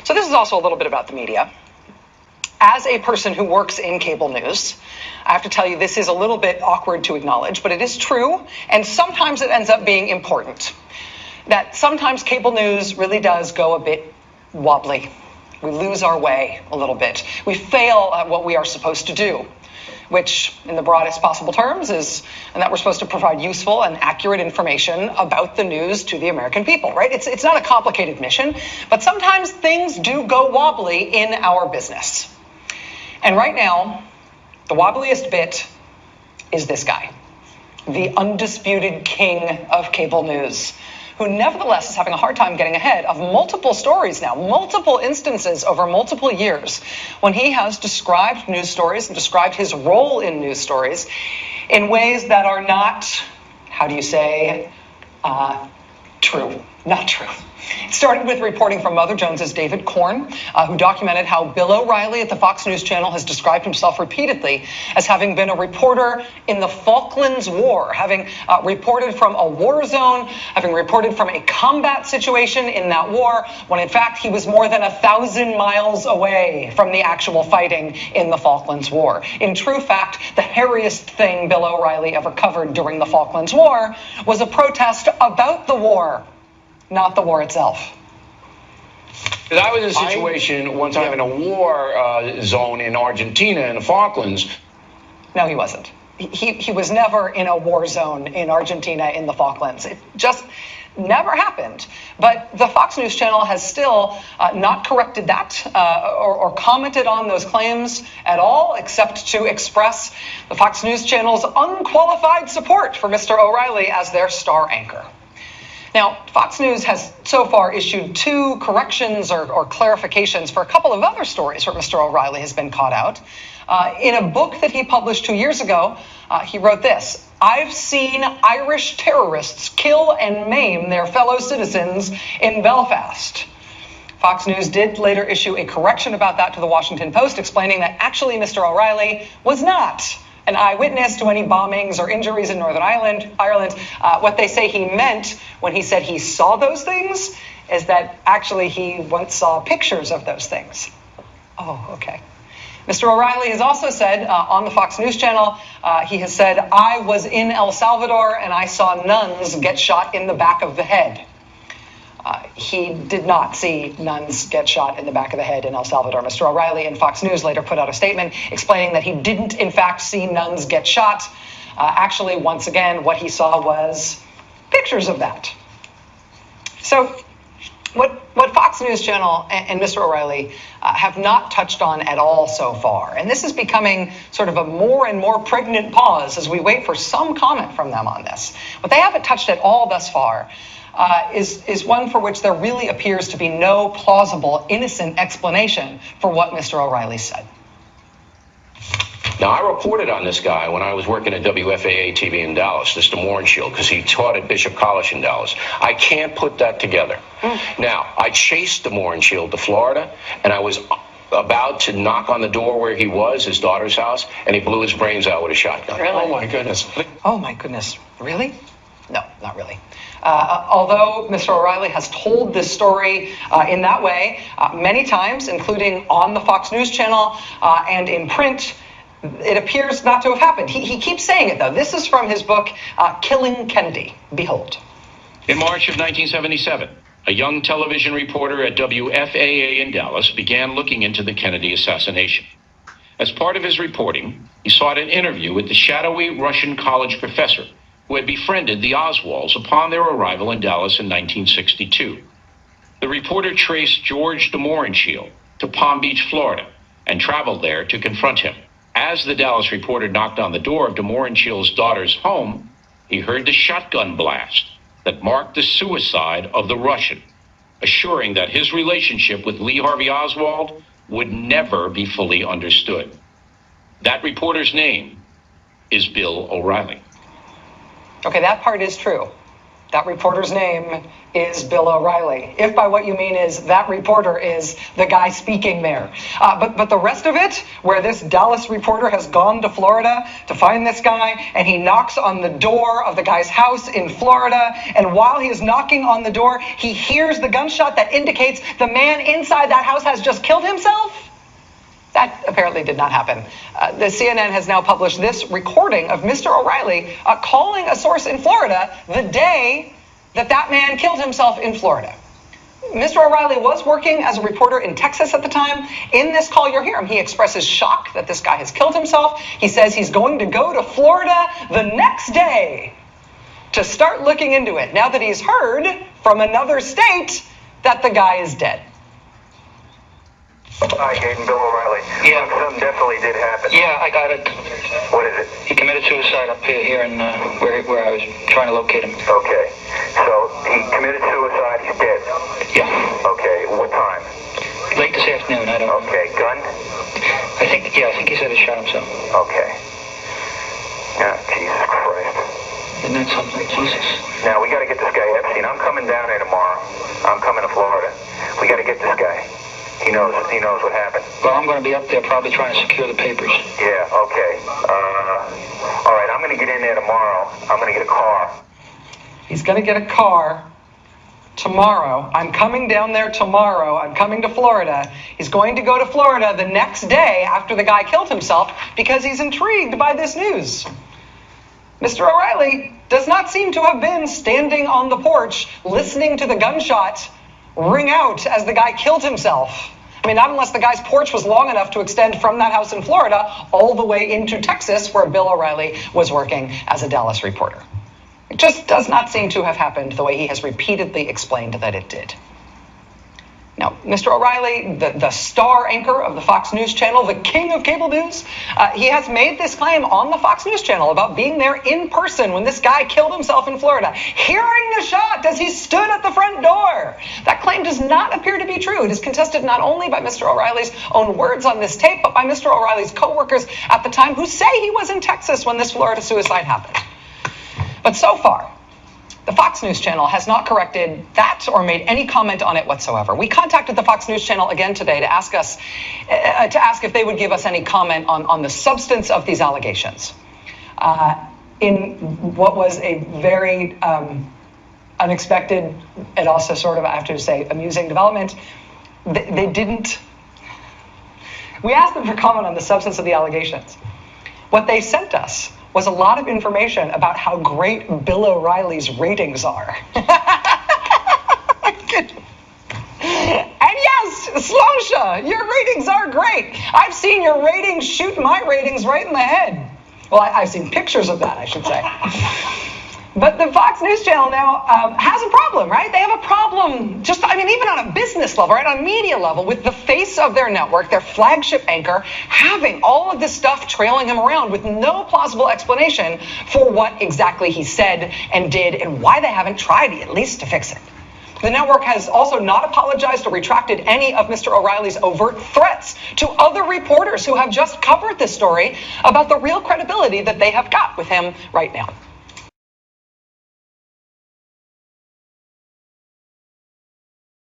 So this is also a little bit about the media. As a person who works in cable news, I have to tell you this is a little bit awkward to acknowledge, but it is true, and sometimes it ends up being important. That sometimes cable news really does go a bit wobbly. We lose our way a little bit. We fail at what we are supposed to do, which in the broadest possible terms is and that we're supposed to provide useful and accurate information about the news to the American people, right? It's not a complicated mission, but sometimes things do go wobbly in our business. And right now, the wobbliest bit is this guy, the undisputed king of cable news, who nevertheless is having a hard time getting ahead of multiple stories now, multiple instances over multiple years, when he has described news stories and described his role in news stories in ways that are not, how do you say, true, not true. It started with reporting from Mother Jones's David Korn, who documented how Bill O'Reilly at the Fox News Channel has described himself repeatedly as having been a reporter in the Falklands War, having reported from a war zone, having reported from a combat situation in that war, when in fact he was more than 1,000 miles away from the actual fighting in the Falklands War. In true fact, the hairiest thing Bill O'Reilly ever covered during the Falklands War was a protest about the war, not the war itself. I was in a situation one time in a war zone in Argentina in the Falklands. No, he wasn't. He was never in a war zone in Argentina in the Falklands. It just never happened. But the Fox News Channel has still not corrected that or commented on those claims at all, except to express the Fox News Channel's unqualified support for Mr. O'Reilly as their star anchor. Now, Fox News has so far issued 2 corrections or clarifications for a couple of other stories where Mr. O'Reilly has been caught out. In a book that he published 2 years ago, he wrote this: "I've seen Irish terrorists kill and maim their fellow citizens in Belfast." Fox News did later issue a correction about that to the Washington Post, explaining that actually Mr. O'Reilly was not an eyewitness to any bombings or injuries in Northern Ireland. What they say he meant when he said he saw those things is that actually he once saw pictures of those things. Oh, okay. Mr. O'Reilly has also said on the Fox News Channel, he has said, "I was in El Salvador and I saw nuns get shot in the back of the head." He did not see nuns get shot in the back of the head in El Salvador. Mr. O'Reilly and Fox News later put out a statement explaining that he didn't, in fact, see nuns get shot. Actually, once again, what he saw was pictures of that. So what Fox News Channel and Mr. O'Reilly have not touched on at all so far, and this is becoming sort of a more and more pregnant pause as we wait for some comment from them on this. What they haven't touched at all thus far is one for which there really appears to be no plausible, innocent explanation for what Mr. O'Reilly said. Now, I reported on this guy when I was working at WFAA TV in Dallas, this DeMoran Shield, because he taught at Bishop College in Dallas. I can't put that together. Now, I chased DeMoran Shield to Florida, and I was about to knock on the door where he was, his daughter's house, and he blew his brains out with a shotgun. Really? Oh, my goodness. Oh, my goodness. Really? No, not really. Although Mr. O'Reilly has told this story in that way many times, including on the Fox News Channel and in print, it appears not to have happened. He keeps saying it, though. This is from his book, Killing Kennedy. Behold. In March of 1977, a young television reporter at WFAA in Dallas began looking into the Kennedy assassination. As part of his reporting, he sought an interview with the shadowy Russian college professor who had befriended the Oswalds upon their arrival in Dallas in 1962. The reporter traced George DeMoran Shield to Palm Beach, Florida, and traveled there to confront him. As the Dallas reporter knocked on the door of DeMoran Shield's daughter's home, he heard the shotgun blast that marked the suicide of the Russian, assuring that his relationship with Lee Harvey Oswald would never be fully understood. That reporter's name is Bill O'Reilly. Okay, that part is true. That reporter's name is Bill O'Reilly. If by what you mean is that reporter is the guy speaking there. But the rest of it, where this Dallas reporter has gone to Florida to find this guy, and he knocks on the door of the guy's house in Florida, and while he is knocking on the door, he hears the gunshot that indicates the man inside that house has just killed himself. That apparently did not happen. The CNN has now published this recording of Mr. O'Reilly calling a source in Florida the day that man killed himself in Florida. Mr. O'Reilly was working as a reporter in Texas at the time. In this call, you'll hear him. He expresses shock that this guy has killed himself. He says he's going to go to Florida the next day to start looking into it, now that he's heard from another state that the guy is dead. Hi, Gaten, Bill O'Reilly. Yeah. Something definitely did happen. Yeah, I got it. What is it? He committed suicide up here in where I was trying to locate him. Okay. So he committed suicide. He's dead. Yeah. Okay. What time? Late this afternoon. I don't know. Okay. Gun? I think he said he shot himself. Okay. Yeah. Jesus Christ. Isn't that something? Jesus. Now we got to get this guy Epstein. I'm coming down there tomorrow. I'm coming to Florida. We got to get this guy. He knows what happened. Well, I'm going to be up there probably trying to secure the papers. Yeah, okay. All right, I'm going to get in there tomorrow. I'm going to get a car. He's going to get a car tomorrow. I'm coming down there tomorrow. I'm coming to Florida. He's going to go to Florida the next day after the guy killed himself because he's intrigued by this news. Mr. O'Reilly does not seem to have been standing on the porch listening to the gunshot ring out as the guy killed himself. I mean, not unless the guy's porch was long enough to extend from that house in Florida all the way into Texas, where Bill O'Reilly was working as a Dallas reporter. It just does not seem to have happened the way he has repeatedly explained that it did. Now, Mr. O'Reilly, the star anchor of the Fox News Channel, the king of cable news, he has made this claim on the Fox News Channel about being there in person when this guy killed himself in Florida, hearing the shot as he stood at the front door. That claim does not appear to be true. It is contested not only by Mr. O'Reilly's own words on this tape, but by Mr. O'Reilly's co-workers at the time who say he was in Texas when this Florida suicide happened. But so far, the Fox News Channel has not corrected that or made any comment on it whatsoever. We contacted the Fox News Channel again today to ask if they would give us any comment on the substance of these allegations. In what was a very unexpected and also sort of, I have to say, amusing development, they didn't. We asked them for comment on the substance of the allegations. What they sent us was a lot of information about how great Bill O'Reilly's ratings are. And yes, Slosha, your ratings are great. I've seen your ratings shoot my ratings right in the head. Well, I've seen pictures of that, I should say. But the Fox News Channel now has a problem, right? They have a problem, even on a business level, right? On a media level, with the face of their network, their flagship anchor, having all of this stuff trailing him around with no plausible explanation for what exactly he said and did and why they haven't tried at least to fix it. The network has also not apologized or retracted any of Mr. O'Reilly's overt threats to other reporters who have just covered this story about the real credibility that they have got with him right now.